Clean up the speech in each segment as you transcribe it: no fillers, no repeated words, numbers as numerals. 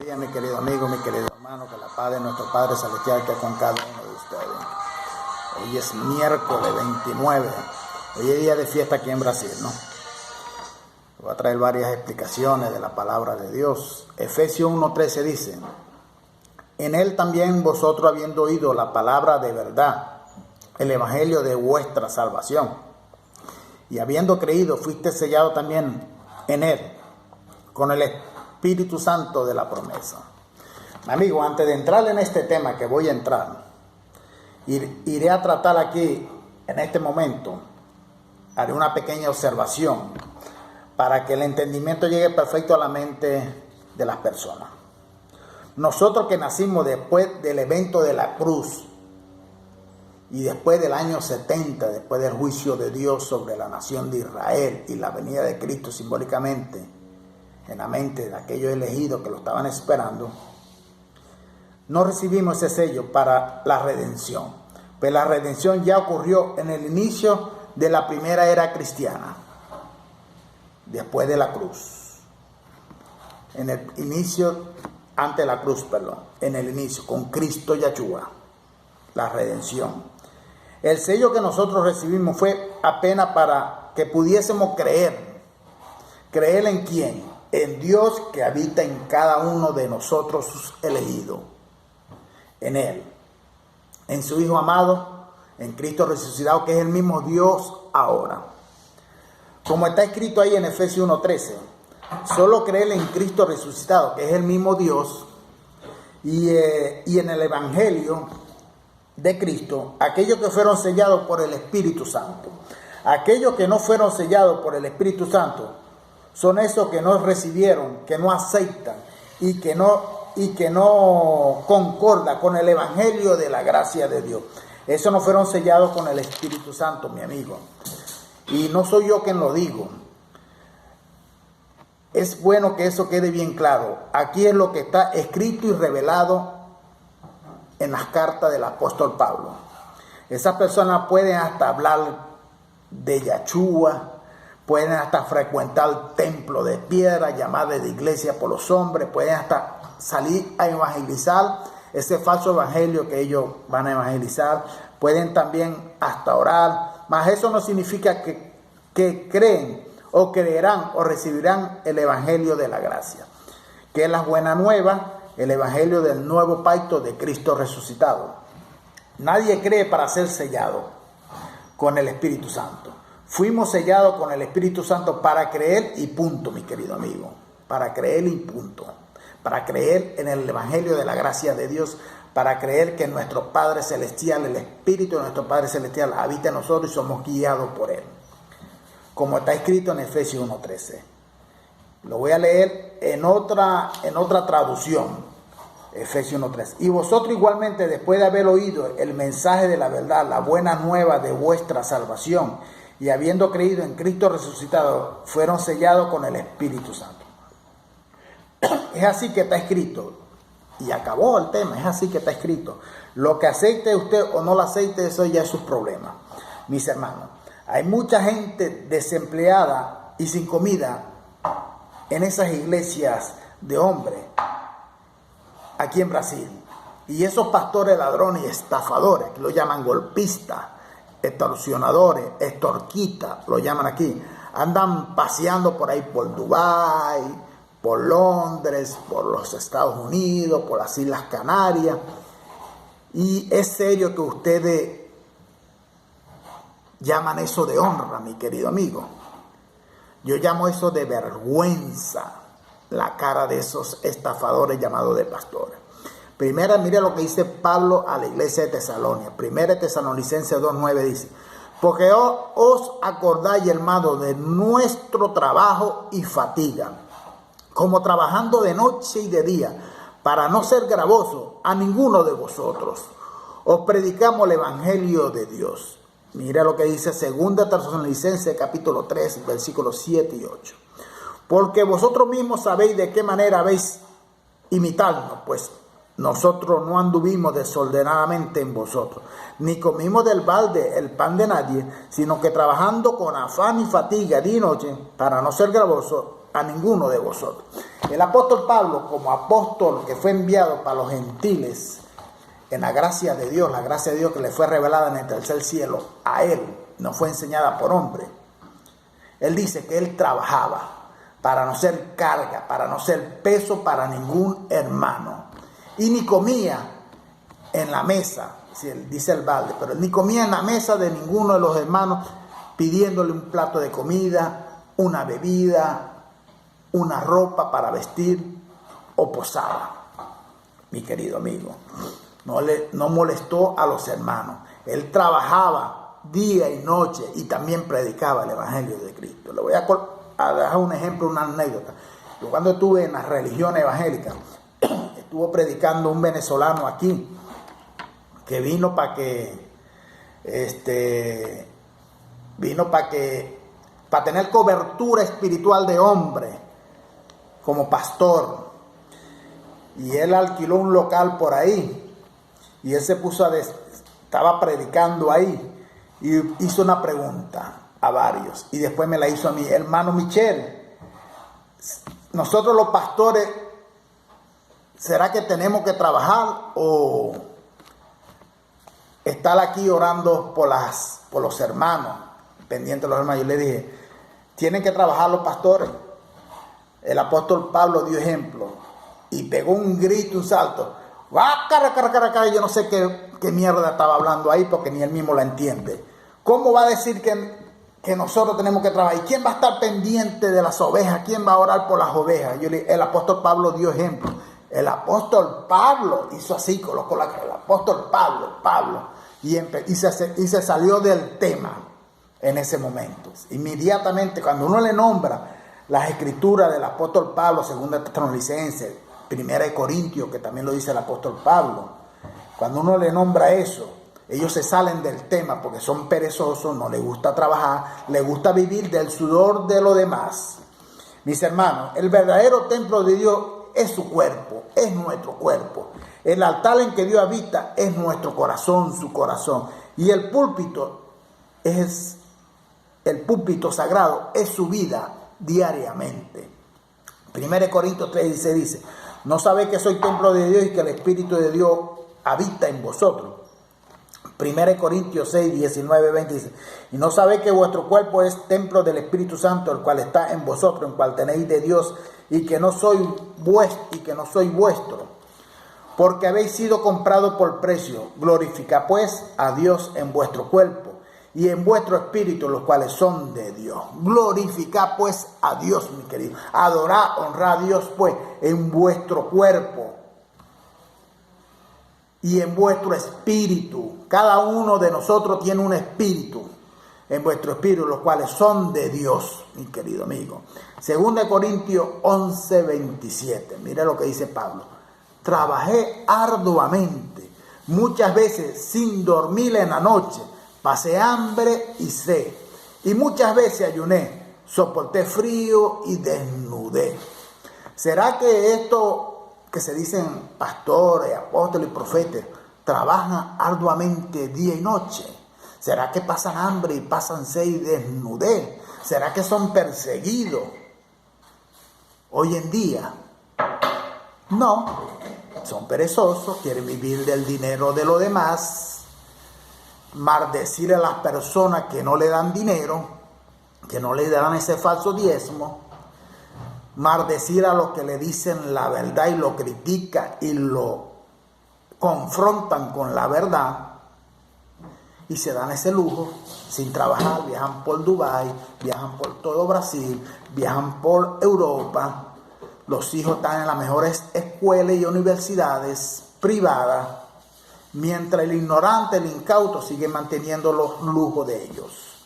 días, mi querido amigo, mi querido hermano, que la paz de nuestro Padre Celestial esté con cada uno de ustedes. Hoy es miércoles 29, hoy es día de fiesta aquí en Brasil, ¿no? Voy a traer varias explicaciones de la palabra de Dios. Efesios 1:13 dice: en él también vosotros, habiendo oído la palabra de verdad, el evangelio de vuestra salvación, y habiendo creído, fuiste sellado también en él con el Espíritu Santo de la promesa. Amigo, antes de entrar en este tema que voy a entrar, iré a tratar aquí en este momento, haré una pequeña observación para que el entendimiento llegue perfecto a la mente de las personas. Nosotros que nacimos después del evento de la cruz y después del año 70, después del juicio de Dios sobre la nación de Israel y la venida de Cristo simbólicamente en la mente de aquellos elegidos que lo estaban esperando, no recibimos ese sello para la redención. Pues la redención ya ocurrió en el inicio de la primera era cristiana, después de la cruz. En el inicio, ante la cruz, perdón, en el inicio, con Cristo Yahshua, la redención. El sello que nosotros recibimos fue apenas para que pudiésemos creer. ¿Creer en quién? En Dios que habita en cada uno de nosotros, sus elegidos. En Él, en su Hijo amado, en Cristo resucitado, que es el mismo Dios ahora. Como está escrito ahí en Efesios 1:13, solo creer en Cristo resucitado, que es el mismo Dios, y en el Evangelio de Cristo, aquellos que fueron sellados por el Espíritu Santo. Aquellos que no fueron sellados por el Espíritu Santo son esos que no recibieron, que no aceptan y que no concorda con el Evangelio de la gracia de Dios. Esos no fueron sellados con el Espíritu Santo, mi amigo. Y no soy yo quien lo digo. Es bueno que eso quede bien claro. Aquí es lo que está escrito y revelado en las cartas del apóstol Pablo. Esas personas pueden hasta hablar de Yahshua, pueden hasta frecuentar el templo de piedra llamado de iglesia por los hombres, pueden hasta salir a evangelizar ese falso evangelio que ellos van a evangelizar, pueden también hasta orar, mas eso no significa que creen o creerán o recibirán el evangelio de la gracia, que es la buena nueva, el evangelio del nuevo pacto de Cristo resucitado. Nadie cree para ser sellado con el Espíritu Santo. Fuimos sellados con el Espíritu Santo para creer y punto, mi querido amigo. Para creer y punto. Para creer en el evangelio de la gracia de Dios. Para creer que nuestro Padre Celestial, el Espíritu de nuestro Padre Celestial habita en nosotros y somos guiados por Él. Como está escrito en Efesios 1:13. Lo voy a leer en otra traducción. Efesios 1:13. Y vosotros igualmente, después de haber oído el mensaje de la verdad, la buena nueva de vuestra salvación, y habiendo creído en Cristo resucitado, fueron sellados con el Espíritu Santo. Es así que está escrito. Y acabó el tema, es así que está escrito. Lo que aceite usted o no lo aceite, eso ya es su problema. Mis hermanos, hay mucha gente desempleada y sin comida en esas iglesias de hombres aquí en Brasil. Y esos pastores ladrones y estafadores, que lo llaman golpistas, extorsionadores, extorquitas, lo llaman aquí, andan paseando por ahí por Dubái, por Londres, por los Estados Unidos, por las Islas Canarias. Y es serio que ustedes llaman eso de honra, mi querido amigo. Yo llamo eso de vergüenza, la cara de esos estafadores llamados de pastores. Primera, mire lo que dice Pablo a la iglesia de Tesalónica. Primera Tesalonicenses 2:9 dice: porque os acordáis, hermano, de nuestro trabajo y fatiga, como trabajando de noche y de día, para no ser gravoso a ninguno de vosotros. Os predicamos el evangelio de Dios. Mira lo que dice Segunda Tesalonicenses capítulo 3, versículos 7 y 8. Porque vosotros mismos sabéis de qué manera habéis imitarnos, pues nosotros no anduvimos desordenadamente en vosotros, ni comimos del balde el pan de nadie, sino que trabajando con afán y fatiga día y noche, para no ser gravoso a ninguno de vosotros. El apóstol Pablo, como apóstol que fue enviado para los gentiles, en la gracia de Dios que le fue revelada en el tercer cielo, a él no fue enseñada por hombre. Él dice que él trabajaba para no ser carga, para no ser peso para ningún hermano. Y ni comía en la mesa, dice el balde, pero ni comía en la mesa de ninguno de los hermanos pidiéndole un plato de comida, una bebida, una ropa para vestir o posada. Mi querido amigo, no molestó a los hermanos. Él trabajaba día y noche y también predicaba el evangelio de Cristo. Le voy a dejar un ejemplo, una anécdota. Yo cuando estuve en la religión evangélica, estuvo predicando un venezolano aquí que vino para tener cobertura espiritual de hombre como pastor, y él alquiló un local por ahí y él se puso estaba predicando ahí y hizo una pregunta a varios y después me la hizo a mi hermano Michel. Nosotros los pastores, ¿será que tenemos que trabajar o estar aquí orando por los hermanos, pendientes de los hermanos? Yo le dije, tienen que trabajar los pastores. El apóstol Pablo dio ejemplo y pegó un grito, un salto. Yo no sé qué mierda estaba hablando ahí porque ni él mismo la entiende. ¿Cómo va a decir que nosotros tenemos que trabajar? ¿Y quién va a estar pendiente de las ovejas? ¿Quién va a orar por las ovejas? El apóstol Pablo dio ejemplo. El apóstol Pablo hizo así, colocó el apóstol Pablo, y se salió del tema en ese momento. Inmediatamente, cuando uno le nombra las escrituras del apóstol Pablo, 2 Tesalonicenses, 1 Corintios, que también lo dice el apóstol Pablo, cuando uno le nombra eso, ellos se salen del tema porque son perezosos, no les gusta trabajar, les gusta vivir del sudor de los demás. Mis hermanos, el verdadero templo de Dios es su cuerpo, es nuestro cuerpo. El altar en que Dios habita es nuestro corazón, su corazón. Y el púlpito sagrado es su vida diariamente. 1 Corintios 3:16 dice, ¿no sabéis que soy templo de Dios y que el Espíritu de Dios habita en vosotros? 1 Corintios 6:19-20 dice, y no sabéis que vuestro cuerpo es templo del Espíritu Santo, el cual está en vosotros, en cual tenéis de Dios, y que no soy vuestro, porque habéis sido comprado por precio. Glorificad pues a Dios en vuestro cuerpo y en vuestro espíritu, los cuales son de Dios. Glorificad pues a Dios, mi querido. Adorad, honrad a Dios pues en vuestro cuerpo y en vuestro espíritu. Cada uno de nosotros tiene un espíritu en vuestro espíritu, los cuales son de Dios, mi querido amigo. 2 Corintios 11:27. Mira lo que dice Pablo. Trabajé arduamente, muchas veces sin dormir en la noche, pasé hambre y sed, y muchas veces ayuné, soporté frío y desnudé. ¿Será que esto que se dicen pastores, apóstoles y profetas trabajan arduamente día y noche? ¿Será que pasan hambre y pasan sed y desnudez? ¿Será que son perseguidos hoy en día? No, son perezosos, quieren vivir del dinero de los demás, maldecir a las personas que no le dan dinero, que no le dan ese falso diezmo, maldecir a los que le dicen la verdad y lo critican y lo confrontan con la verdad, y se dan ese lujo sin trabajar. Viajan por Dubái, viajan por todo Brasil, viajan por Europa. Los hijos están en las mejores escuelas y universidades privadas, mientras el ignorante, el incauto, sigue manteniendo los lujos de ellos.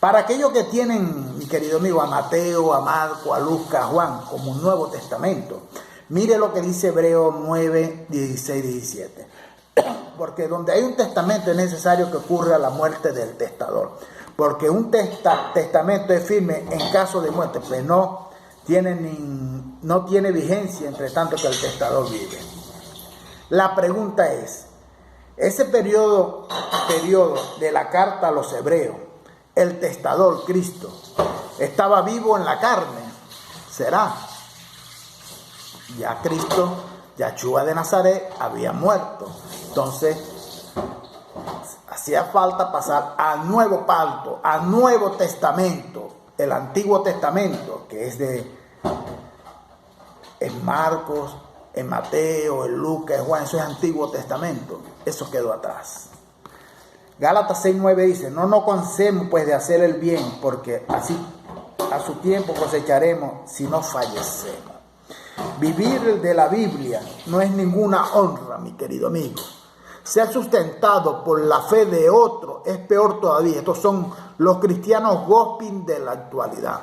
Para aquellos que tienen, mi querido amigo, a Mateo, a Marco, a Lucas, a Juan, como un Nuevo Testamento, mire lo que dice Hebreos 9, 16, 17. Porque donde hay un testamento es necesario que ocurra la muerte del testador. Porque un testamento es firme en caso de muerte, pues no tiene vigencia entre tanto que el testador vive. La pregunta es, ese periodo de la carta a los hebreos, el testador Cristo, ¿estaba vivo en la carne? ¿Será? Ya Cristo, Yahshua de Nazaret, había muerto. Entonces, hacía falta pasar al nuevo pacto, al Nuevo Testamento. El Antiguo Testamento, que es en Marcos, en Mateo, en Lucas, en Juan, eso es Antiguo Testamento. Eso quedó atrás. Gálatas 6:9 dice, no nos cansemos pues de hacer el bien, porque así a su tiempo cosecharemos si no fallecemos. Vivir de la Biblia no es ninguna honra, mi querido amigo. Ser sustentado por la fe de otro es peor todavía. Estos son los cristianos gospel de la actualidad.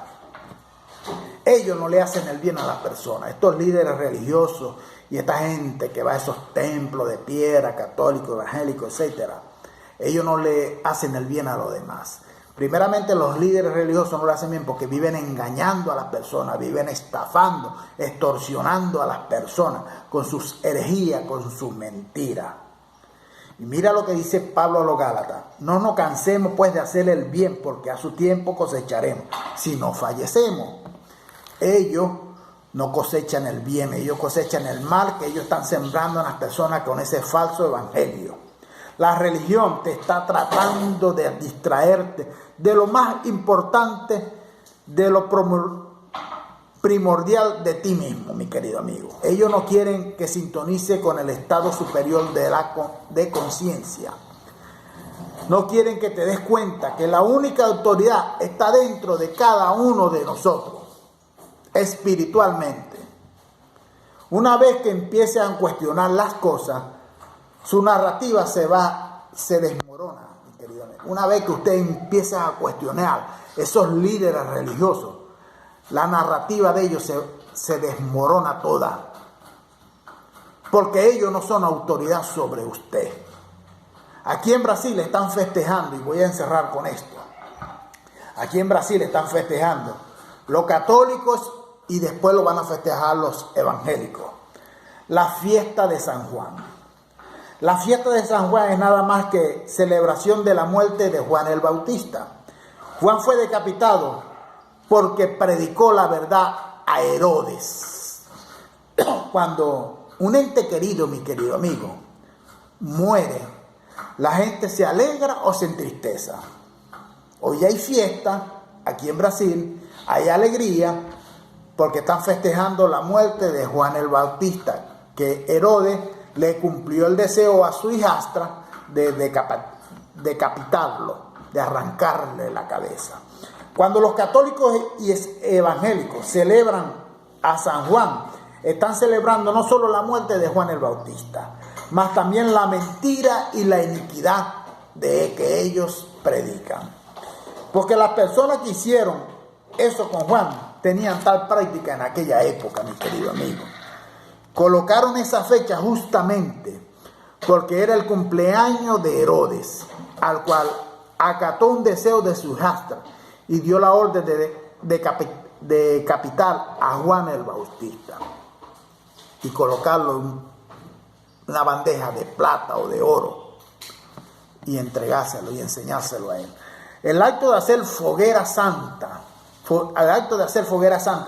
Ellos no le hacen el bien a las personas. Estos líderes religiosos y esta gente que va a esos templos de piedra, católicos, evangélicos, etc., ellos no le hacen el bien a los demás. Primeramente, los líderes religiosos no lo hacen bien porque viven engañando a las personas, viven estafando, extorsionando a las personas con sus herejías, con sus mentiras. Y mira lo que dice Pablo a los Gálatas. No nos cansemos pues de hacer el bien, porque a su tiempo cosecharemos, si no fallecemos. Ellos no cosechan el bien, ellos cosechan el mal que ellos están sembrando en las personas con ese falso evangelio. La religión te está tratando de distraerte de lo más importante, de lo primordial de ti mismo, mi querido amigo. Ellos no quieren que sintonice con el estado superior de conciencia. No quieren que te des cuenta que la única autoridad está dentro de cada uno de nosotros, espiritualmente. Una vez que empiecen a cuestionar las cosas, su narrativa se desmorona, mi querido amigo. Una vez que usted empieza a cuestionar esos líderes religiosos, la narrativa de ellos se desmorona toda. Porque ellos no son autoridad sobre usted. Aquí en Brasil están festejando, y voy a encerrar con esto. Aquí en Brasil están festejando los católicos y después lo van a festejar los evangélicos. La fiesta de San Juan. La fiesta de San Juan es nada más que celebración de la muerte de Juan el Bautista. Juan fue decapitado porque predicó la verdad a Herodes. Cuando un ente querido, mi querido amigo, muere, la gente se alegra o se entristece. Hoy hay fiesta, aquí en Brasil, hay alegría, porque están festejando la muerte de Juan el Bautista, que Herodes le cumplió el deseo a su hijastra de decapitarlo, de arrancarle la cabeza. Cuando los católicos y evangélicos celebran a San Juan, están celebrando no solo la muerte de Juan el Bautista, mas también la mentira y la iniquidad de que ellos predican. Porque las personas que hicieron eso con Juan tenían tal práctica en aquella época, mi querido amigo. Colocaron esa fecha justamente porque era el cumpleaños de Herodes, al cual acató un deseo de su hijastra y dio la orden de decapitar a Juan el Bautista y colocarlo en una bandeja de plata o de oro y entregárselo y enseñárselo a él. El acto de hacer foguera santa,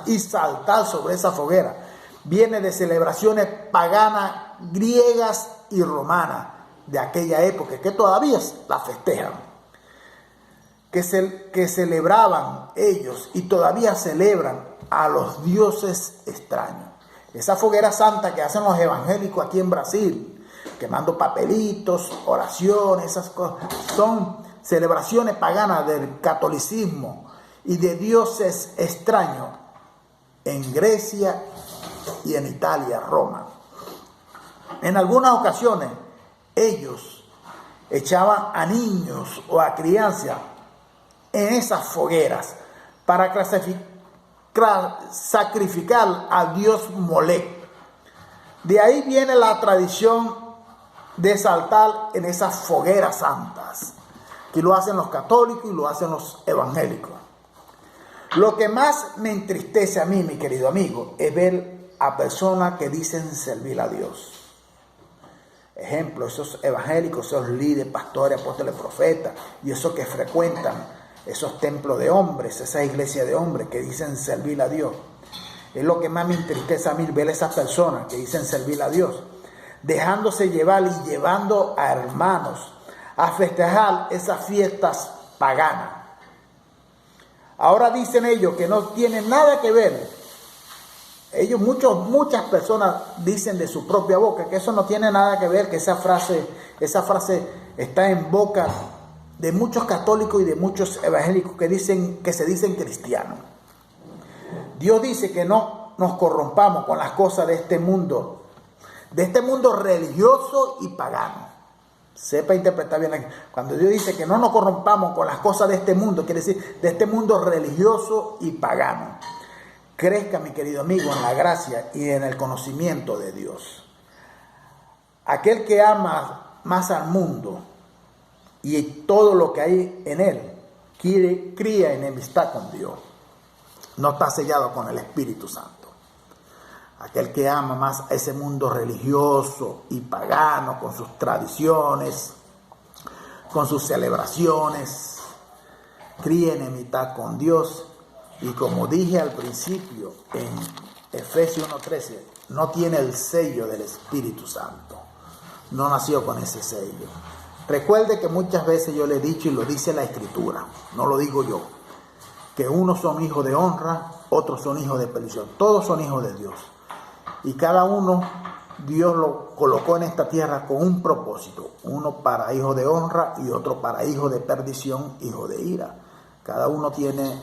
y saltar sobre esa foguera, viene de celebraciones paganas, griegas y romanas de aquella época, que todavía la festejan, que celebraban ellos y todavía celebran a los dioses extraños. Esa foguera santa que hacen los evangélicos aquí en Brasil, quemando papelitos, oraciones, esas cosas, son celebraciones paganas del catolicismo y de dioses extraños en Grecia y en Italia, Roma. En algunas ocasiones ellos echaban a niños o a crianzas en esas fogueras para sacrificar a Dios Molec. De ahí viene la tradición de saltar en esas fogueras santas, que lo hacen los católicos y lo hacen los evangélicos. Lo que más me entristece a mí, mi querido amigo, es ver a personas que dicen servir a Dios. Ejemplo, esos evangélicos, esos líderes, pastores, apóstoles, profetas, y esos que frecuentan esos templos de hombres, esas iglesias de hombres que dicen servir a Dios. Es lo que más me entristece a mí, ver a esas personas que dicen servir a Dios, dejándose llevar y llevando a hermanos a festejar esas fiestas paganas. Ahora dicen ellos que no tienen nada que ver. Muchas personas dicen de su propia boca que eso no tiene nada que ver, que esa frase está en boca de muchos católicos y de muchos evangélicos que se dicen cristianos. Dios dice que no nos corrompamos con las cosas de este mundo religioso y pagano. Sepa interpretar bien aquí. Cuando Dios dice que no nos corrompamos con las cosas de este mundo, quiere decir de este mundo religioso y pagano. Crezca, mi querido amigo, en la gracia y en el conocimiento de Dios. Aquel que ama más al mundo y todo lo que hay en él, cría enemistad con Dios. No está sellado con el Espíritu Santo. Aquel que ama más a ese mundo religioso y pagano, con sus tradiciones, con sus celebraciones, cría enemistad con Dios. Y como dije al principio, en Efesios 1:13, no tiene el sello del Espíritu Santo. No nació con ese sello. Recuerde que muchas veces yo le he dicho, y lo dice la Escritura, no lo digo yo, que unos son hijos de honra, otros son hijos de perdición. Todos son hijos de Dios. Y cada uno, Dios lo colocó en esta tierra con un propósito. Uno para hijo de honra y otro para hijo de perdición, hijo de ira. Cada uno tiene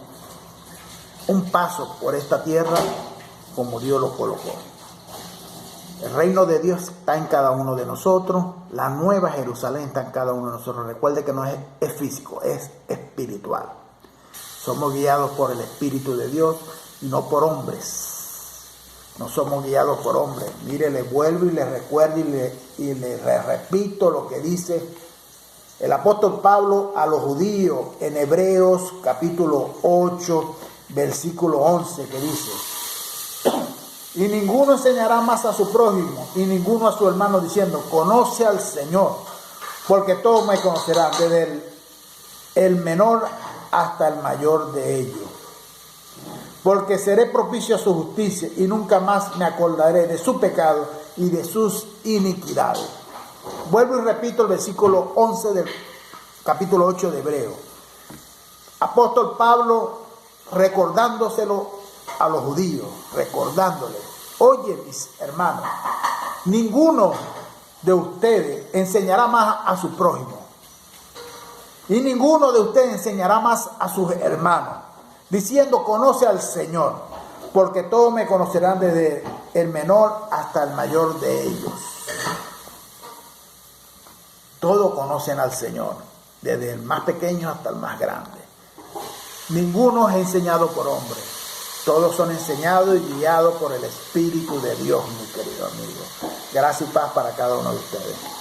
un paso por esta tierra como Dios lo colocó. El reino de Dios está en cada uno de nosotros. La nueva Jerusalén está en cada uno de nosotros. Recuerde que no es físico, es espiritual. Somos guiados por el Espíritu de Dios y no por hombres. No somos guiados por hombres. Mire, le vuelvo y le recuerdo y le repito lo que dice el apóstol Pablo a los judíos en Hebreos capítulo 8, versículo 11, que dice: y ninguno enseñará más a su prójimo y ninguno a su hermano diciendo, conoce al Señor, porque todos me conocerán, desde el menor hasta el mayor de ellos. Porque seré propicio a su justicia y nunca más me acordaré de su pecado y de sus iniquidades. Vuelvo y repito el versículo 11 del capítulo 8 de Hebreo. Apóstol Pablo recordándoselo a los judíos, recordándoles: oye, mis hermanos, ninguno de ustedes enseñará más a su prójimo y ninguno de ustedes enseñará más a sus hermanos, diciendo, conoce al Señor, porque todos me conocerán desde el menor hasta el mayor de ellos. Todos conocen al Señor, desde el más pequeño hasta el más grande. Ninguno es enseñado por hombre. Todos son enseñados y guiados por el Espíritu de Dios, mi querido amigo. Gracias y paz para cada uno de ustedes.